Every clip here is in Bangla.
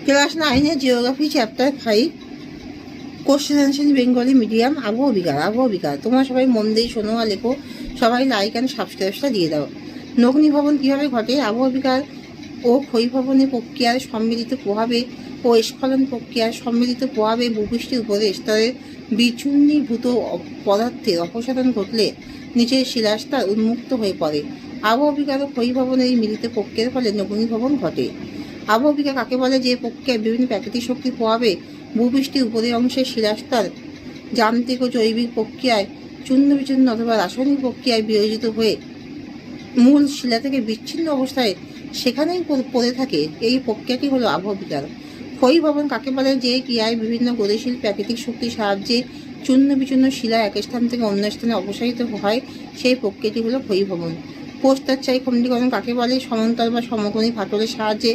Class 9 geography chapter 5 question answer Bengali medium আবহাওয়া বিকার। তোমরা সবাই মন দিয়ে শোনো আর লেখো। সবাই লাইক অ্যান্ড সাবস্ক্রাইবটা দিয়ে দাও। নগ্নিভবন কীভাবে ঘটে? আবহাওয়া বিকার ও ক্ষয়ভবনের প্রক্রিয়ার সম্মিলিত প্রভাবে ও স্খলন প্রক্রিয়ার সম্মিলিত প্রভাবে ভূপৃষ্ঠের উপরে স্তরের বিচূর্ণীভূত পদার্থের অপসারণ ঘটলে নিচের শিলাস্তর উন্মুক্ত হয়ে পড়ে। আবহাওয়া বিকার ও ক্ষয়ভবনের এই মিলিত প্রক্রিয়ার ফলে নগ্নিভবন ঘটে। আবহাওয়া বিকার কাকে বলে? যে প্রক্রিয়ায় বিভিন্ন প্রাকৃতিক শক্তির প্রভাবে ভূপৃষ্ঠের উপরের অংশের শিলাস্তর যান্ত্রিক ও জৈবিক প্রক্রিয়ায় চূর্ণ বিচূর্ণ অথবা রাসায়নিক প্রক্রিয়ায় বিয়োজিত হয়ে মূল শিলা থেকে বিচ্ছিন্ন অবস্থায় সেখানেই পড়ে থাকে। এই প্রক্রিয়াটি হলো আবহাওয়া বিকার। ক্ষয়ীভবন কাকে বলে? যে ক্রিয়ায় বিভিন্ন গতিশীল প্রাকৃতিক শক্তির সাহায্যে চূর্ণ বিচূর্ণ শিলা এক স্থান থেকে অন্য স্থানে অপসারিত হয়, সেই প্রক্রিয়াটি হলো ক্ষয়ীভবন। প্রস্তরচায়ী খণ্ডীকরণ কাকে বলে? সমান্তর বা সমকোণী ফাটলের সাহায্যে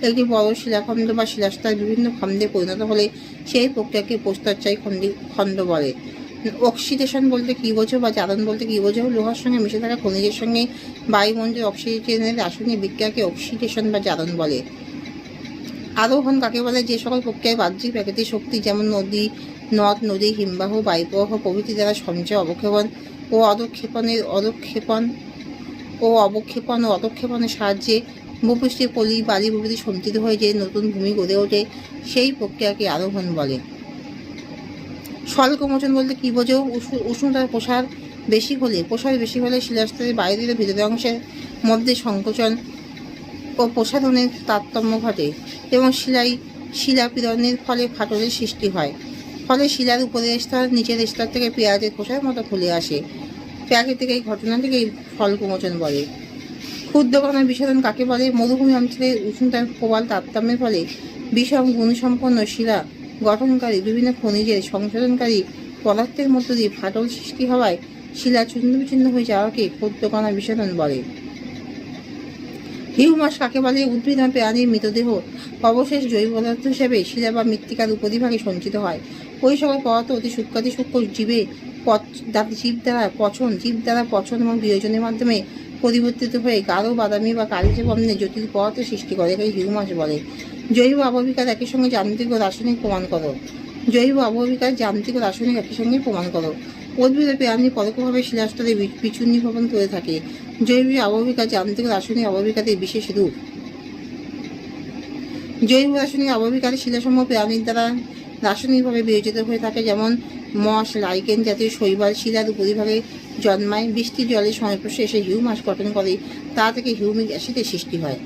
একটি বড় শিলাখণ্ড বা শিলাস্তর বিভিন্ন খণ্ডে পরিণত হলে সেই প্রক্রিয়াকে প্রস্তরচায়ী খণ্ড বলে। অক্সিডেশন বলতে কী বোঝো বা জারণ বলতে কী বোঝো? লোহার সঙ্গে মিশে থাকা খনিজের সঙ্গে বায়ুমণ্ডলের অক্সিজেনের রাসায়নিক বিক্রিয়াকে অক্সিডেশন বা জারণ বলে। আরোহণ কাকে বলে? যে সকল প্রক্রিয়ায় বাহ্যিক প্রাকৃতিক শক্তি যেমন নদ নদী হিমবাহ বায়ুপ্রবাহ প্রভৃতি দ্বারা সঞ্চয় অবক্ষেপণ ও অবক্ষেপণের সাহায্যে ভূপৃষ্ঠে পলি বালি প্রভৃতি সঞ্চিত হয়ে যে নতুন ভূমি গড়ে ওঠে, সেই প্রক্রিয়াকে আরোহণ বলে। স্বল্পমোচন বলতে কী বোঝো? উষ্ণতার প্রসার বেশি হলে শিলাস্তরের বাইরের ভিতরের অংশের মধ্যে সংকোচন ও প্রসারণের তারতম্য ঘটে এবং শিলাপীড়নের ফলে ফাটলের সৃষ্টি হয়। ফলে শিলার উপরের স্তর নিচের স্তর থেকে পেঁয়াজের খোসার মতো খুলে আসে। প্রাকৃতিক এই ঘটনাটিকেই স্বল্পমোচন বলে। ক্ষুদ্রকণার বিস্ফোরণ কাকে বলে? মরুভূমি অঞ্চলের উষ্ণতার প্রবল তারতম্যের ফলে বিষম গুণসম্পন্ন শিলা গঠনকারী বিভিন্ন খনিজের সংশোধনকারী পদার্থের মধ্য দিয়ে ফাটল সৃষ্টি হওয়ায় শিলা চূর্ণ বিচূর্ণ হয়ে যাওয়াকে ক্ষুদ্রকণার বিস্ফোরণ বলে। হিউমাস কাকে বলে? উদ্ভিদ বা প্রাণীর মৃতদেহ অবশেষ জৈব পদার্থ হিসেবে শিলা বা মৃত্তিকার উপরিভাগে সঞ্চিত হয়। ওই সকল পদার্থ অতি সূক্ষ্ম জীব দ্বারা পচন এবং বিয়োজনের মাধ্যমে পরিবর্তিত হয়ে গাঢ় বাদামি বা কালচে বর্ণের জটিল পদার্থের সৃষ্টি করে। একে হিউমাস বলে। জৈব আবহবিকার একই সঙ্গে যান্ত্রিক ও রাসায়নিক প্রমাণ করো। একই সঙ্গে প্রমাণ করো। উদ্ভিদ ও প্রাণী পরোক্ষভাবে শিলাস্তরে বিচূর্ণীভবন করে থাকে। জৈবিক আবহবিকার যান্ত্রিক ও রাসায়নিক আবহবিকারের বিশেষ রূপ। জৈব রাসায়নিক আবহবিকারে শিলাসমূহ প্রাণীর দ্বারা রাসায়নিকভাবে বিয়োজিত হয়ে থাকে, যেমন মস লাইকেন জাতীয় শৈবাল শিলার উপরিভাগে জন্মায়। বৃষ্টির জলের সংস্পর্শে এসে হিউমাস গঠন করে, তা থেকে হিউমিক অ্যাসিডের সৃষ্টি হয়।